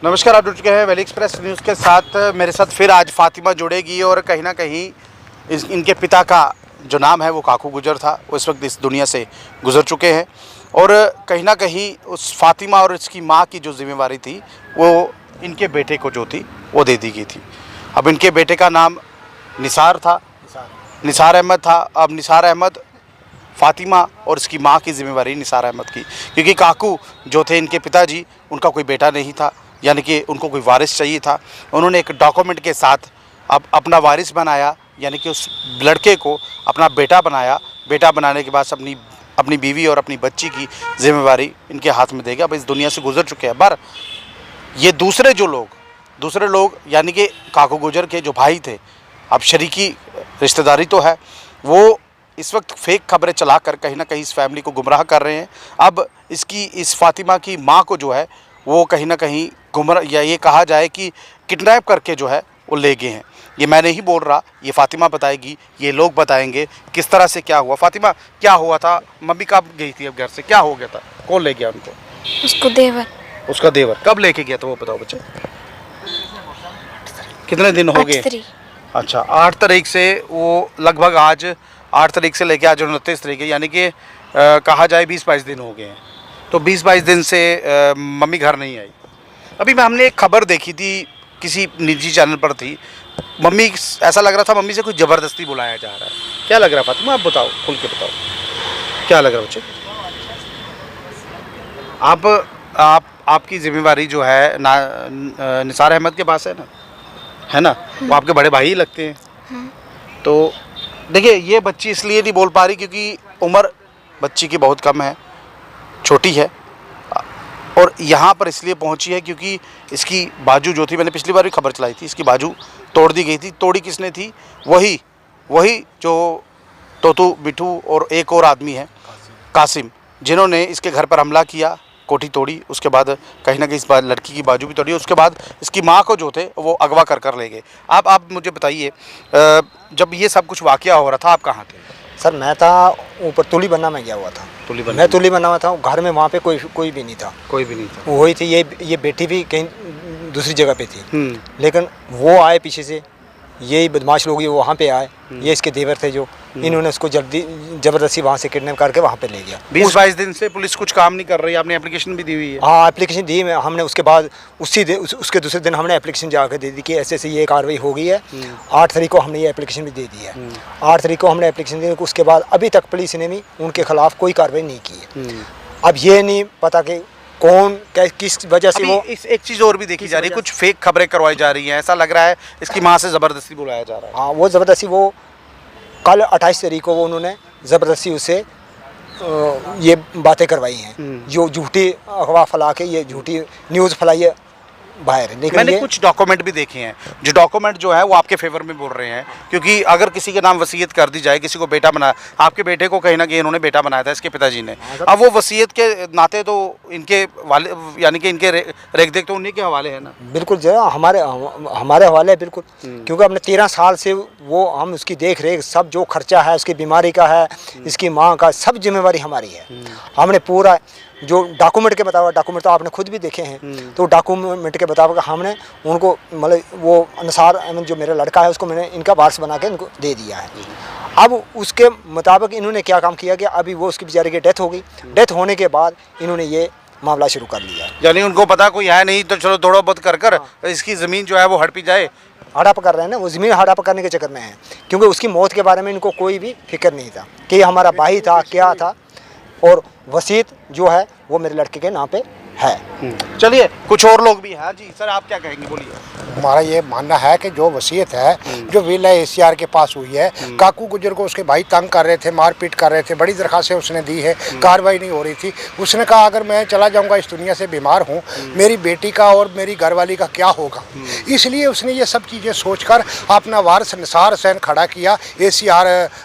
नमस्कार, आप जुड़ चुके हैं वैली एक्सप्रेस न्यूज़ के साथ। मेरे साथ फिर आज फातिमा जुड़ेगी और कहीं ना कहीं इनके पिता का जो नाम है वो काकू गुजर था, वो इस वक्त इस दुनिया से गुजर चुके हैं। और कहीं ना कहीं उस फातिमा और इसकी माँ की जो जिम्मेवारी थी वो इनके बेटे को जो थी वो दे दी गई थी। अब इनके बेटे का नाम निसार था, निसार अहमद था। अब निसार अहमद, फातिमा और इसकी माँ की जिम्मेवारी निसार अहमद की, क्योंकि काकू जो थे इनके पिताजी, उनका कोई बेटा नहीं था, यानी कि उनको कोई वारिस चाहिए था। उन्होंने एक डॉक्यूमेंट के साथ अब अपना वारिस बनाया, यानी कि उस लड़के को अपना बेटा बनाया। बेटा बनाने के बाद अपनी बीवी और अपनी बच्ची की जिम्मेवारी इनके हाथ में देगा। अब इस दुनिया से गुजर चुके हैं। पर ये दूसरे लोग यानी कि काकू गुजर के जो भाई थे, अब शरीकी रिश्तेदारी तो है, वो इस वक्त फेक खबरें चलाकर कहीं ना कहीं इस फैमिली को गुमराह कर रहे हैं। अब इस फातिमा की माँ को जो है वो कहीं ना कहीं गुमराह, या ये कहा जाए कि किडनैप करके जो है वो ले गए हैं। ये मैं नहीं बोल रहा, ये फातिमा बताएगी, ये लोग बताएंगे किस तरह से क्या हुआ। फातिमा, क्या हुआ था? मम्मी कब गई थी अब घर से? क्या हो गया था? कौन ले गया उनको? उसका देवर कब लेके गया था वो बताओ बच्चे। कितने दिन हो गए? अच्छा, 8 तारीख से वो लगभग आज 8 तारीख से लेके आज 29 तारीख है, यानी कि कहा जाए 20-22 दिन हो गए हैं। तो 20-22 दिन से मम्मी घर नहीं आई। अभी हमने एक खबर देखी थी, किसी निजी चैनल पर थी। मम्मी, ऐसा लग रहा था मम्मी से कुछ ज़बरदस्ती बुलाया जा रहा है। क्या लग रहा है फातिमा? आप बताओ, खुल के बताओ, क्या लग रहा है बच्चे? आपकी जिम्मेवारी जो है निसार अहमद के पास है ना? वो आपके बड़े भाई ही लगते हैं। तो देखिए, ये बच्ची इसलिए नहीं बोल पा रही क्योंकि उम्र बच्ची की बहुत कम है, छोटी है, और यहाँ पर इसलिए पहुँची है क्योंकि इसकी बाजू जो थी, मैंने पिछली बार भी खबर चलाई थी, इसकी बाजू तोड़ दी गई थी। तोड़ी किसने थी? वही जो तोतू बिट्टू और एक और आदमी है कासिम, जिन्होंने इसके घर पर हमला किया, कोठी तोड़ी, उसके बाद कहीं ना कहीं इस लड़की की बाजू भी तोड़ी, उसके बाद इसकी माँ को जो थे वो अगवा कर ले गए। आप मुझे बताइए, जब ये सब कुछ वाकया हो रहा था आप कहाँ थे? सर, मैं था ऊपर तुली बनना में गया हुआ था। मैं तुली बना हुआ था घर में, वहाँ पे कोई भी नहीं था। वही थी, ये बेटी भी कहीं दूसरी जगह पे थी, लेकिन वो आए पीछे से, यही बदमाश लोग ये वहाँ पे आए। ये इसके देवर थे जो, इन्होंने उसको जबरदस्ती वहाँ से किडनैप करके वहाँ पे ले गया। 20-22 दिन से पुलिस कुछ काम नहीं कर रही। आपने एप्लीकेशन भी दी हुई है? हाँ, एप्लीकेशन दी हमने। उसके बाद उसके दूसरे दिन हमने एप्लीकेशन जाकर दे दी कि ऐसे ये कार्रवाई हो गई है। 8 तारीख को हमने ये एप्लीकेशन भी दे दी है। 8 तारीख को हमने एप्लीकेशन दी। उसके बाद अभी तक पुलिस ने भी उनके खिलाफ कोई कार्रवाई नहीं की है। अब ये नहीं पता कि कौन किस वजह से वो। एक चीज़ और भी देखी जा रही है, कुछ फेक खबरें करवाई जा रही हैं। ऐसा लग रहा है इसकी माँ से ज़बरदस्ती बुलाया जा रहा है। हाँ, वो ज़बरदस्ती, वो कल 28 तारीख को वो उन्होंने ज़बरदस्ती उससे ये बातें करवाई हैं, जो झूठी अफवाह फैला के ये झूठी न्यूज़ फैलाई है बाहर। लेकिन मैंने कुछ डॉक्यूमेंट भी देखे हैं, जो डॉक्यूमेंट जो है वो आपके फेवर में बोल रहे हैं, क्योंकि अगर किसी के नाम वसीयत कर दी जाए, किसी को बेटा बनाया, आपके बेटे को कहीं ना कहीं इन्होंने बेटा बनाया था इसके पिताजी ने। अब वो वसीयत के नाते तो इनके वाले, यानी कि इनके रेख देख तो उन्हीं के हवाले है ना? बिल्कुल, जो हमारे हवाले है बिल्कुल, क्योंकि अपने 13 साल से वो हम उसकी देख रेख, सब जो खर्चा है उसकी बीमारी का है, इसकी माँ का, सब जिम्मेवारी हमारी है। हमने पूरा जो डॉक्यूमेंट के बतावा, डॉक्यूमेंट तो आपने खुद भी देखे हैं, तो डॉक्यूमेंट के बतावा हमने उनको, मतलब वो निसार अहमद जो मेरा लड़का है उसको मैंने इनका वारिस बना के इनको दे दिया है। अब उसके मुताबिक इन्होंने क्या काम किया कि अभी वो उसकी बेचारे की डेथ हो गई। डेथ होने के बाद इन्होंने ये मामला शुरू कर लिया। यानी उनको पता कोई है नहीं, तो चलो थोड़ा बहुत कर इसकी ज़मीन जो है वो हड़पी जाए। हड़प कर रहे हैं ना, वो ज़मीन हड़प करने के चक्कर में है, क्योंकि उसकी मौत के बारे में इनको कोई भी फिक्र नहीं था कि हमारा भाई था क्या था, और वसीयत जो है वो मेरे लड़के के नाम पे है। चलिए, कुछ और लोग भी हैं। जी सर, आप क्या कहेंगे, बोलिए। हमारा ये मानना है कि जो वसीयत है जो विला ACR के पास हुई है, काकू गुजर को उसके भाई तंग कर रहे थे, मारपीट कर रहे थे, बड़ी दरखास्तें उसने दी है, कार्रवाई नहीं हो रही थी। उसने कहा अगर मैं चला जाऊंगा, इस दुनिया से बीमार हूँ, मेरी बेटी का और मेरी घरवाली का क्या होगा। इसलिए उसने ये सब चीज़ें सोचकर अपना वारिस निसार हुसैन खड़ा किया। ACR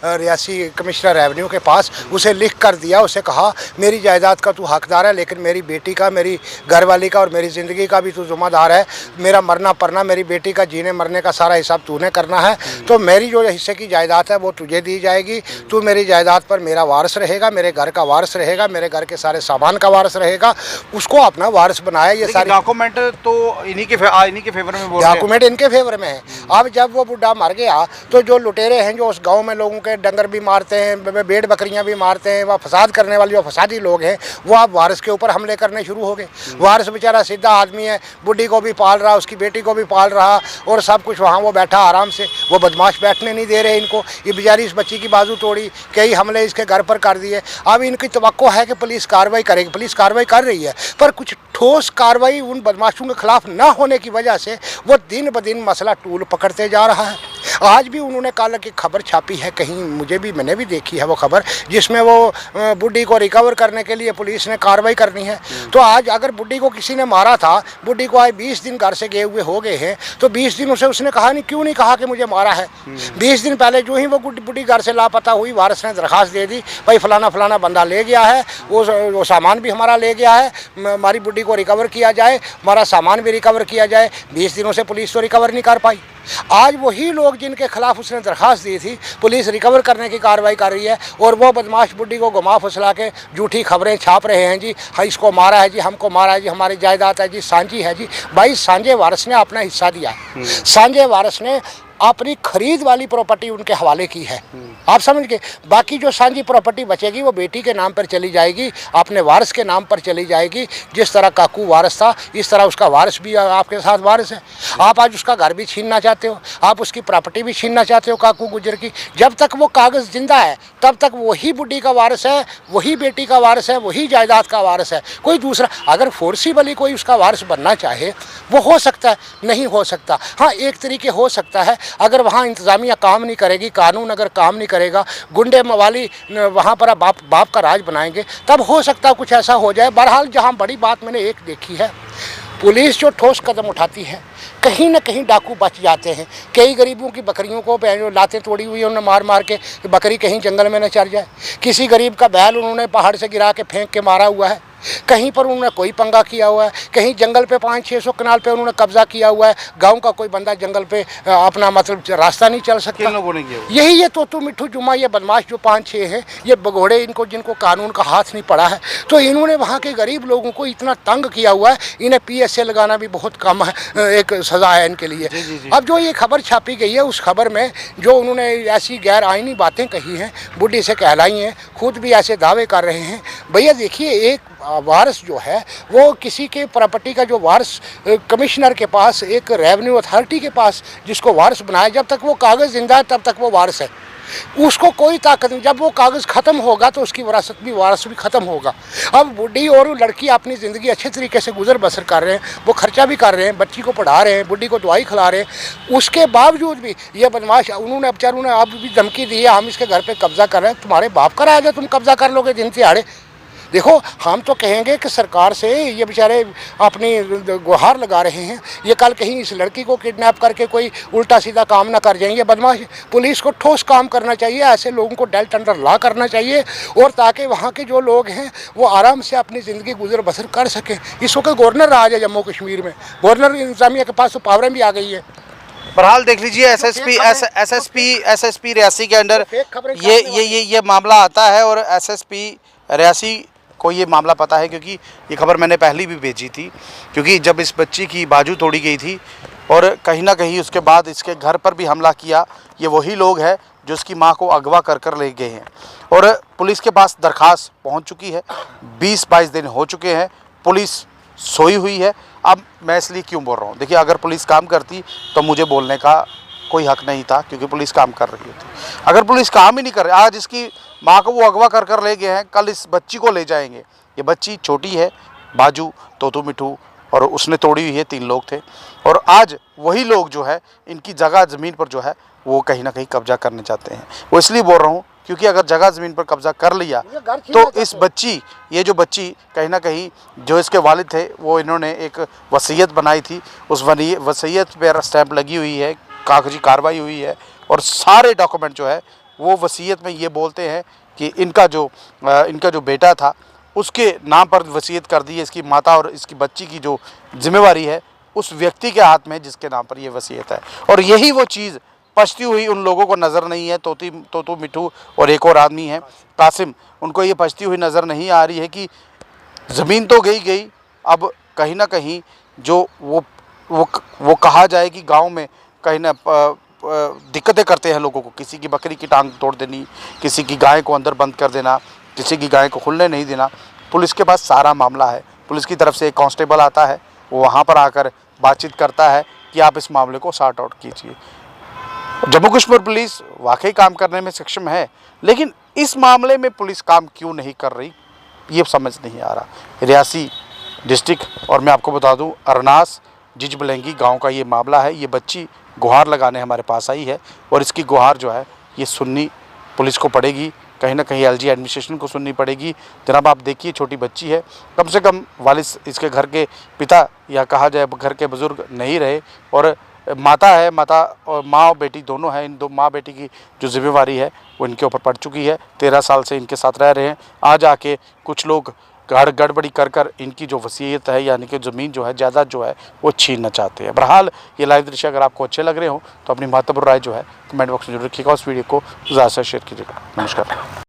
रियासी कमिश्नर रेवेन्यू के पास उसे लिख कर दिया। उसे कहा मेरी जायदाद का तू हकदार है, लेकिन मेरी बेटी का, मेरी घरवाली का और मेरी ज़िंदगी का भी तू जिम्मेदार है। मेरा मरना पड़ना, मेरी बेटी का जीने मरने का सारा हिसाब तूने करना है। तो मेरी जो हिस्से की जायदाद है वो तुझे दी जाएगी। तू मेरी जायदाद पर मेरा वारिस रहेगा, मेरे घर का वारिस रहेगा, मेरे घर के सारे सामान का वारिस रहेगा। उसको अपना वारिस बनाया। ये सारे डॉक्यूमेंट तो इन्हीं के फेवर में बोल रहे हैं। डॉक्यूमेंट इनके फेवर में है। अब जब वो बुढ़ा मर गया तो जो लुटेरे हैं जो उस गांव में लोगों के डंगर भी मारते हैं, भेड़ बकरियां भी मारते हैं, वह फसाद करने वाले जो फसादी लोग हैं वो अब वारिस के ऊपर हमले करने शुरू हो गए। वारिस बेचारा सीधा आदमी है, बुढ़ी को भी पाल रहा, उसकी बेटी को भी पाल रहा और सब कुछ वहाँ वो बैठा आराम से। वो बदमाश बैठने नहीं दे रहे इनको। ये बेचारी इस बच्ची की बाजू तोड़ी, कई हमले इसके घर पर कर दिए। अब इनकी तवक्को है कि पुलिस कार्रवाई करेगी। पुलिस कार्रवाई कर रही है पर कुछ ठोस कार्रवाई उन बदमाशों के खिलाफ ना होने की वजह से वो दिन ब दिन मसला टूल पकड़ते जा रहा है। आज भी उन्होंने कल की खबर छापी है कहीं, मैंने भी देखी है वो खबर, जिसमें वो बुढ़ी को रिकवर करने के लिए पुलिस ने कार्रवाई करनी है। तो आज अगर बुढ़ी को किसी ने मारा था, बुढ़ी को आज 20 दिन घर से गए हुए हो गए हैं, तो 20 दिन उसे उसने कहा नहीं, क्यों नहीं कहा कि मुझे मारा है। 20 दिन पहले जो ही वो बुढ़ी घर से लापता हुई, वारिस ने दरखास्त दे दी, भाई फलाना फलाना बंदा ले गया है, वो सामान भी हमारा ले गया है, हमारी बुढ़ी को रिकवर किया जाए, हमारा सामान भी रिकवर किया जाए। 20 दिनों से पुलिस तो रिकवर नहीं कर पाई। आज वही लोग जिनके खिलाफ उसने दरखास्त दी थी, पुलिस रिकवर करने की कार्रवाई कर रही है और वो बदमाश बुढ़ी को घुमा फुसला के झूठी खबरें छाप रहे हैं जी। हाँ, इसको मारा है जी, हमको मारा है जी, हमारी जायदाद है जी, सांझी है जी। भाई सांझे वारिस ने अपना हिस्सा दिया है। सांझे वारिस ने अपनी खरीद वाली प्रॉपर्टी उनके हवाले की है, आप समझ गए। बाकी जो सांझी प्रॉपर्टी बचेगी वो बेटी के नाम पर चली जाएगी, अपने वारिस के नाम पर चली जाएगी। जिस तरह काकू वारिस था, इस तरह उसका वारिस भी आपके साथ वारिस है। आप आज उसका घर भी छीनना चाहते हो, आप उसकी प्रॉपर्टी भी छीनना चाहते हो काकू गुजर की। जब तक वो कागज़ जिंदा है तब तक वही बुढ़ी का वारिस है, वही बेटी का वारिस है, वही जायदाद का वारिस है। कोई दूसरा अगर फोर्सिबली कोई उसका वारिस बनना चाहे वो हो सकता है, नहीं हो सकता। हाँ, एक तरीके हो सकता है, अगर वहाँ इंतज़ामिया काम नहीं करेगी, कानून अगर काम नहीं करेगा, गुंडे मवाली वहाँ पर बाप का राज बनाएंगे, तब हो सकता है कुछ ऐसा हो जाए। बहरहाल जहाँ बड़ी बात मैंने एक देखी है, पुलिस जो ठोस कदम उठाती है, कहीं ना कहीं डाकू बच जाते हैं। कई गरीबों की बकरियों को लातें तोड़ी हुई है उन्होंने मार मार के, बकरी कहीं जंगल में न चढ़ जाए। किसी गरीब का बैल उन्होंने पहाड़ से गिरा के फेंक के मारा हुआ है। कहीं पर उन्होंने कोई पंगा किया हुआ है, कहीं जंगल पे 500-600 कनाल पे उन्होंने कब्जा किया हुआ है। गांव का कोई बंदा जंगल पे अपना मतलब रास्ता नहीं चल सकता। किन लोगों ने किया? यही ये तोतू मिट्ठू जुम्मा, ये बदमाश जो 5-6 हैं, ये भगोड़े, इनको जिनको कानून का हाथ नहीं पड़ा है, तो इन्होंने वहाँ के गरीब लोगों को इतना तंग किया हुआ है। इन्हें PSA लगाना भी बहुत कम है, एक सज़ा है इनके लिए। जी। अब जो ये खबर छापी गई है, उस खबर में जो उन्होंने ऐसी गैर आइनी बातें कही हैं, बुढ़ी से कहलाई हैं, खुद भी ऐसे दावे कर रहे हैं। भैया देखिए, एक वारिस जो है वो किसी के प्रॉपर्टी का जो वारिस कमिश्नर के पास, एक रेवेन्यू अथॉरिटी के पास जिसको वारिस बनाया, जब तक वो कागज़ जिंदा है तब तक वो वारिस है, उसको कोई ताकत नहीं। जब वो कागज़ ख़त्म होगा तो उसकी विरासत भी, वारिस भी ख़त्म होगा। अब बुढ़ी और लड़की अपनी ज़िंदगी अच्छे तरीके से गुजर बसर कर रहे हैं, वो खर्चा भी कर रहे हैं, बच्ची को पढ़ा रहे हैं, बुढ़ी को दवाई खिला रहे हैं। उसके बावजूद भी ये बदमाश उन्होंने अब भी धमकी दी है, हम इसके घर पर कब्ज़ा कर रहे हैं। तुम्हारे बाप का राज है, तुम कब्ज़ा कर लोगे दिन तिहाड़े। देखो, हम तो कहेंगे कि सरकार से ये बेचारे अपनी गुहार लगा रहे हैं, ये कल कहीं इस लड़की को किडनैप करके कोई उल्टा सीधा काम ना कर जाएंगे बदमाश। पुलिस को ठोस काम करना चाहिए, ऐसे लोगों को डेल्ट अंडर लॉ करना चाहिए, और ताकि वहाँ के जो लोग हैं वो आराम से अपनी ज़िंदगी गुजर बसर कर सकें। इस वक्त गवर्नर राज है जम्मू कश्मीर में, गवर्नर इंतज़ामिया के पास तो पावरें भी आ गई है। बहरहाल देख लीजिए, एसएसपी रियासी के अंडर ये मामला आता है, और एसएसपी रियासी को ये मामला पता है, क्योंकि ये खबर मैंने पहले भी भेजी थी। क्योंकि जब इस बच्ची की बाजू तोड़ी गई थी और कहीं ना कहीं उसके बाद इसके घर पर भी हमला किया, ये वही लोग हैं जो उसकी मां को अगवा कर ले गए हैं। और पुलिस के पास दरखास्त पहुंच चुकी है, 20-22 दिन हो चुके हैं, पुलिस सोई हुई है। अब मैं इसलिए क्यों बोल रहा हूँ, देखिए, अगर पुलिस काम करती तो मुझे बोलने का कोई हक नहीं था, क्योंकि पुलिस काम कर रही होती। अगर पुलिस काम ही नहीं कर रही, आज इसकी माँ को वो अगवा कर ले गए हैं, कल इस बच्ची को ले जाएंगे। ये बच्ची छोटी है, बाजू तोतू मिठू, और उसने तोड़ी हुई है, 3 लोग थे, और आज वही लोग जो है इनकी जगह ज़मीन पर जो है वो कहीं ना कहीं कब्जा करने चाहते हैं। वो इसलिए बोल रहा हूँ क्योंकि अगर जगह ज़मीन पर कब्जा कर लिया तो इस बच्ची, ये जो बच्ची कहीं ना कहीं, जो इसके वालिद थे, वो इन्होंने एक वसीयत बनाई थी, उस वसीयत पर स्टैंप लगी हुई है, कागजी कार्रवाई हुई है, और सारे डॉक्यूमेंट जो है वो वसीयत में ये बोलते हैं कि इनका जो बेटा था उसके नाम पर वसीयत कर दी है। इसकी माता और इसकी बच्ची की जो जिम्मेवारी है उस व्यक्ति के हाथ में जिसके नाम पर ये वसीयत है। और यही वो चीज़ पछती हुई उन लोगों को नज़र नहीं है, तोतू मिठू और एक और आदमी है कासिम, उनको ये पछती हुई नज़र नहीं आ रही है कि ज़मीन तो गई, अब कहीं ना कहीं जो वो कहा जाए कि गांव में कहीं ना दिक्कतें करते हैं लोगों को, किसी की बकरी की टांग तोड़ देनी, किसी की गाय को अंदर बंद कर देना, किसी की गाय को खुलने नहीं देना। पुलिस के पास सारा मामला है, पुलिस की तरफ से एक कांस्टेबल आता है, वो वहाँ पर आकर बातचीत करता है कि आप इस मामले को सॉर्ट आउट कीजिए। जम्मू कश्मीर पुलिस वाकई काम करने में सक्षम है, लेकिन इस मामले में पुलिस काम क्यों नहीं कर रही ये समझ नहीं आ रहा। रियासी डिस्ट्रिक्ट और मैं आपको बता दूं अरनास जिजबलंगी गांव का ये मामला है। ये बच्ची गुहार लगाने हमारे पास आई है और इसकी गुहार जो है ये सुननी पुलिस को पड़ेगी, कहीं ना कहीं एलजी एडमिनिस्ट्रेशन को सुननी पड़ेगी। जनाब आप देखिए छोटी बच्ची है, कम से कम वालिद इसके घर के पिता या कहा जाए घर के बुज़ुर्ग नहीं रहे और माता है, माता और माँ और बेटी दोनों हैं। इन दो माँ बेटी की जो जिम्मेवारी है वो इनके ऊपर पड़ चुकी है। 13 साल से इनके साथ रह रहे हैं। आज आके कुछ लोग गड़बड़ी कर इनकी जो वसीयत है यानी कि ज़मीन जो है जायदाद जो है वो छीनना चाहते हैं। बहरहाल ये लाइव दृश्य अगर आपको अच्छे लग रहे हो तो अपनी महत्वपूर्ण राय जो है कमेंट बॉक्स में जरूर रखिएगा। उस वीडियो को ज़्यादा से शेयर कीजिएगा। नमस्कार।